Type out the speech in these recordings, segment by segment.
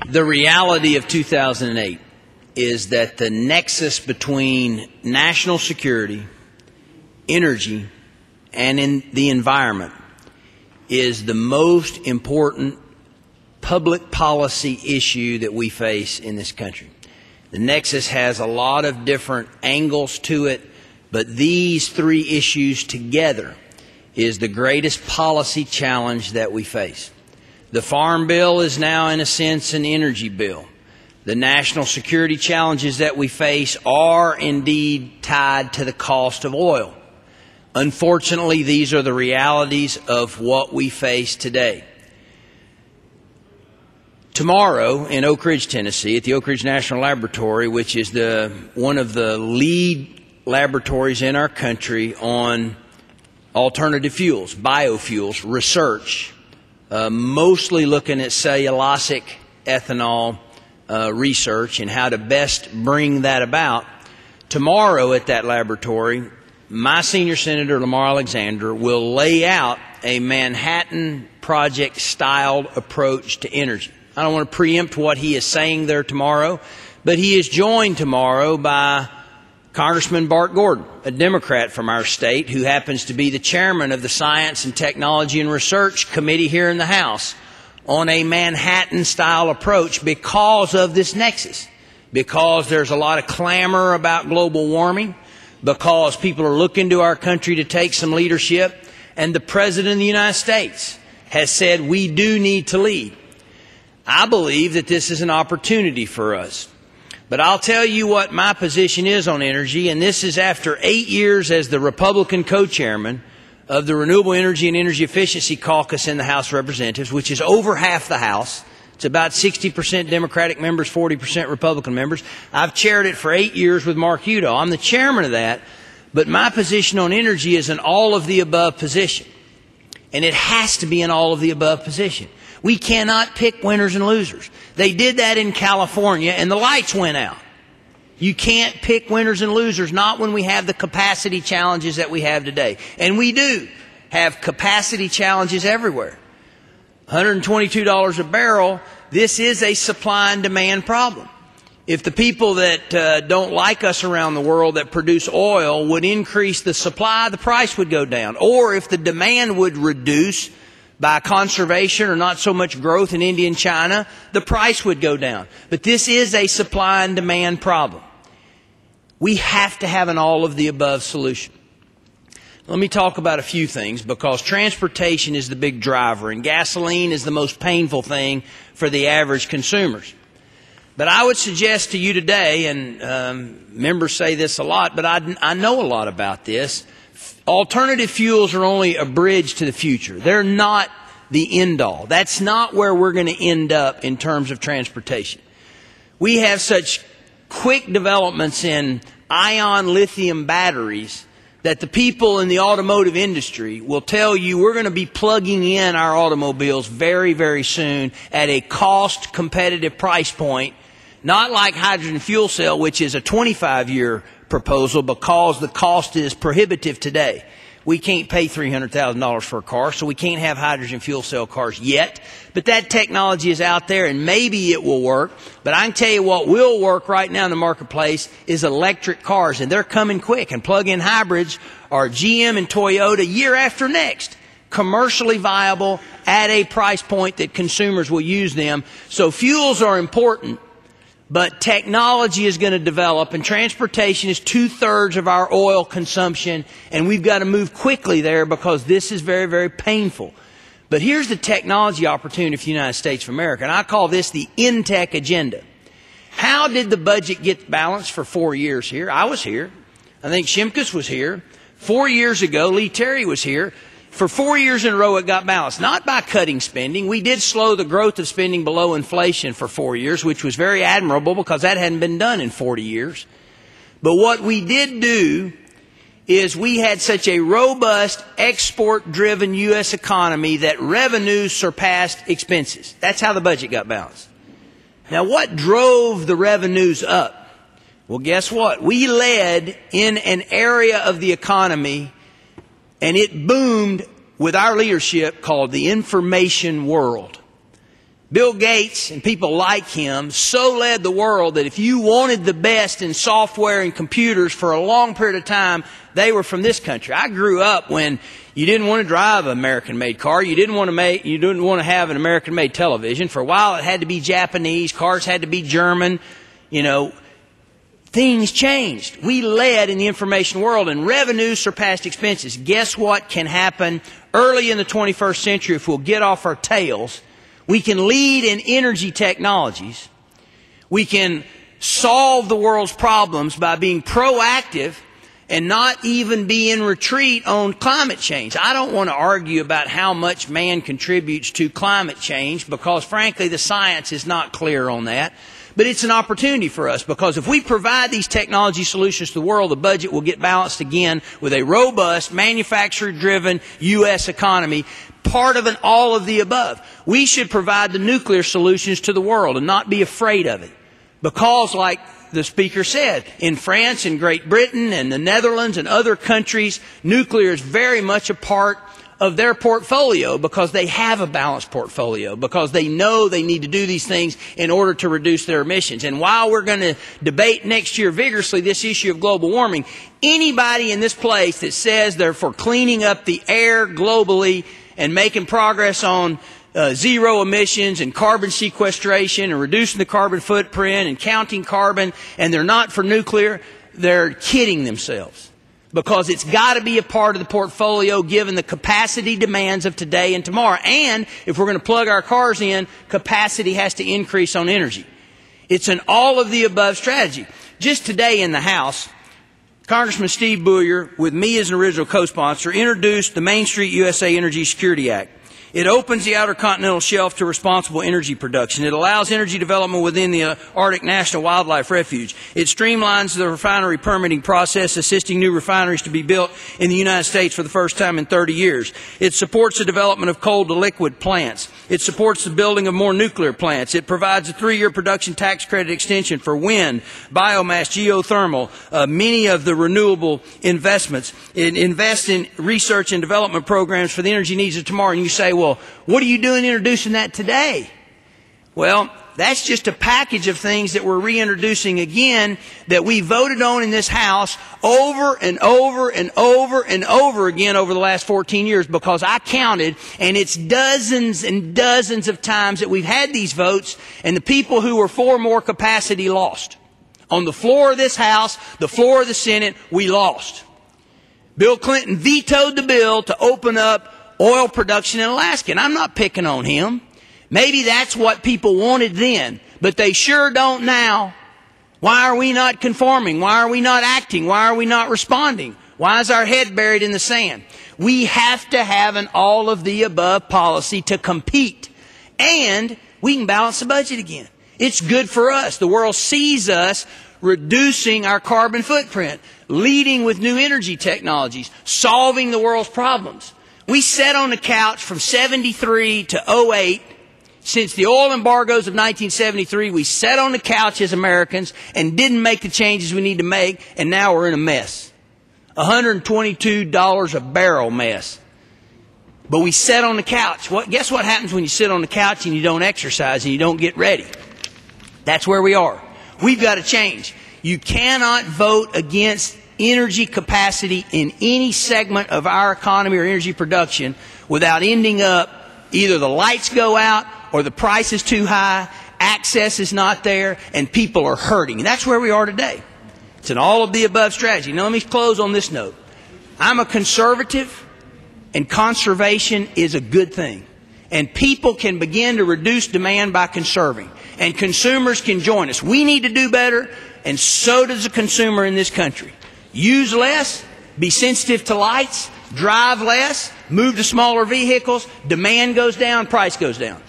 The reality of 2008 is that the nexus between national security, energy, and in the environment is the most important public policy issue that we face in this country. The nexus has a lot of different angles to it, but these three issues together is the greatest policy challenge that we face. The Farm Bill is now, in a sense, an energy bill. The national security challenges that we face are indeed tied to the cost of oil. Unfortunately, these are the realities of what we face today. Tomorrow in Oak Ridge, Tennessee, at the Oak Ridge National Laboratory, which is one of the lead laboratories in our country on alternative fuels, biofuels, research, mostly looking at cellulosic ethanol research and how to best bring that about. Tomorrow at that laboratory, my senior senator, Lamar Alexander, will lay out a Manhattan Project-styled approach to energy. I don't want to preempt what he is saying there tomorrow, but he is joined tomorrow by Congressman Bart Gordon, a Democrat from our state who happens to be the chairman of the Science and Technology and Research Committee here in the House on a Manhattan-style approach because of this nexus, because there's a lot of clamor about global warming, because people are looking to our country to take some leadership, and the President of the United States has said we do need to lead. I believe that this is an opportunity for us. But I'll tell you what my position is on energy, and this is after 8 years as the Republican co-chairman of the Renewable Energy and Energy Efficiency Caucus in the House of Representatives, which is over half the House. It's about 60% Democratic members, 40% Republican members. I've chaired it for 8 years with Mark Udall. I'm the chairman of that, but my position on energy is an all-of-the-above position. And it has to be an all-of-the-above position. We cannot pick winners and losers. They did that in California and the lights went out. You can't pick winners and losers, not when we have the capacity challenges that we have today. And we do have capacity challenges everywhere. $122 a barrel, this is a supply and demand problem. If the people that don't like us around the world that produce oil would increase the supply, the price would go down. Or if the demand would reduce by conservation or not so much growth in India and China, the price would go down. But this is a supply and demand problem. We have to have an all-of-the-above solution. Let me talk about a few things, because transportation is the big driver, and gasoline is the most painful thing for the average consumers. But I would suggest to you today, and members say this a lot, but I know a lot about this, alternative fuels are only a bridge to the future. They're not the end-all. That's not where we're going to end up in terms of transportation. We have such quick developments in ion lithium batteries that the people in the automotive industry will tell you we're going to be plugging in our automobiles very, very soon at a cost-competitive price point, not like hydrogen fuel cell, which is a 25-year proposal because the cost is prohibitive today. We can't pay $300,000 for a car, so we can't have hydrogen fuel cell cars yet. But that technology is out there, and maybe it will work. But I can tell you what will work right now in the marketplace is electric cars, and they're coming quick. And plug-in hybrids are GM and Toyota year after next, commercially viable at a price point that consumers will use them. So fuels are important. But technology is going to develop, and transportation is 2/3 of our oil consumption, and we've got to move quickly there because this is very, very painful. But here's the technology opportunity for the United States of America, and I call this the InTech agenda. How did the budget get balanced for 4 years here? I was here. I think Shimkus was here. 4 years ago, Lee Terry was here. For 4 years in a row, it got balanced, not by cutting spending. We did slow the growth of spending below inflation for 4 years, which was very admirable because that hadn't been done in 40 years. But what we did do is we had such a robust export-driven U.S. economy that revenues surpassed expenses. That's how the budget got balanced. Now, what drove the revenues up? Well, guess what? We led in an area of the economy, and it boomed with our leadership, called the information world. Bill Gates and people like him so led the world that if you wanted the best in software and computers for a long period of time, they were from this country. I grew up when you didn't want to drive an American-made car. You didn't want to have an American-made television. For a while, it had to be Japanese. Cars had to be German. You know, things changed. We led in the information world, and revenue surpassed expenses. Guess what can happen early in the 21st century if we'll get off our tails? We can lead in energy technologies. We can solve the world's problems by being proactive and not even be in retreat on climate change. I don't want to argue about how much man contributes to climate change because, frankly, the science is not clear on that. But it's an opportunity for us because if we provide these technology solutions to the world, the budget will get balanced again with a robust, manufacturer-driven U.S. economy, part of an all of the above. We should provide the nuclear solutions to the world and not be afraid of it. Because, like the speaker said, in France and Great Britain and the Netherlands and other countries, nuclear is very much a part of their portfolio because they have a balanced portfolio, because they know they need to do these things in order to reduce their emissions. And while we're going to debate next year vigorously this issue of global warming, anybody in this place that says they're for cleaning up the air globally and making progress on zero emissions and carbon sequestration and reducing the carbon footprint and counting carbon, and they're not for nuclear, they're kidding themselves. Because it's got to be a part of the portfolio given the capacity demands of today and tomorrow. And if we're going to plug our cars in, capacity has to increase on energy. It's an all-of-the-above strategy. Just today in the House, Congressman Steve Buyer, with me as an original co-sponsor, introduced the Main Street USA Energy Security Act. It opens the Outer Continental Shelf to responsible energy production. It allows energy development within the Arctic National Wildlife Refuge. It streamlines the refinery permitting process, assisting new refineries to be built in the United States for the first time in 30 years. It supports the development of coal-to-liquid plants. It supports the building of more nuclear plants. It provides a 3-year production tax credit extension for wind, biomass, geothermal, many of the renewable investments. It invests in research and development programs for the energy needs of tomorrow. And you say, well, what are you doing introducing that today? Well, that's just a package of things that we're reintroducing again that we voted on in this House over and over and over and over again over the last 14 years because I counted, and it's dozens and dozens of times that we've had these votes, and the people who were for more capacity lost. On the floor of this House, the floor of the Senate, we lost. Bill Clinton vetoed the bill to open up oil production in Alaska, and I'm not picking on him. Maybe that's what people wanted then, but they sure don't now. Why are we not conforming? Why are we not acting? Why are we not responding? Why is our head buried in the sand? We have to have an all-of-the-above policy to compete, and we can balance the budget again. It's good for us. The world sees us reducing our carbon footprint, leading with new energy technologies, solving the world's problems. We sat on the couch from 73 to 08. Since the oil embargoes of 1973, we sat on the couch as Americans and didn't make the changes we need to make, and now we're in a mess. $122 a barrel mess. But we sat on the couch. Guess what happens when you sit on the couch and you don't exercise and you don't get ready? That's where we are. We've got to change. You cannot vote against energy capacity in any segment of our economy or energy production without ending up either the lights go out or the price is too high, access is not there, and people are hurting. And that's where we are today. It's an all-of-the-above strategy. Now, let me close on this note. I'm a conservative, and conservation is a good thing. And people can begin to reduce demand by conserving. And consumers can join us. We need to do better, and so does the consumer in this country. Use less, be sensitive to lights, drive less, move to smaller vehicles, demand goes down, price goes down.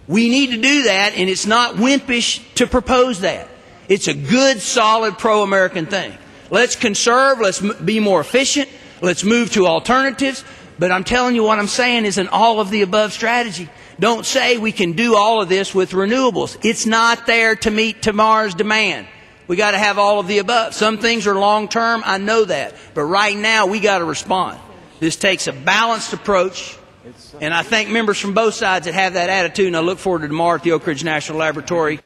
We need to do that, and it's not wimpish to propose that. It's a good, solid, pro-American thing. Let's conserve, let's be more efficient, let's move to alternatives, but I'm telling you what I'm saying is an all-of-the-above strategy. Don't say we can do all of this with renewables. It's not there to meet tomorrow's demand. We got to have all of the above. Some things are long-term, I know that. But right now, we got to respond. This takes a balanced approach And I thank members from both sides that have that attitude, and I look forward to tomorrow at the Oak Ridge National Laboratory.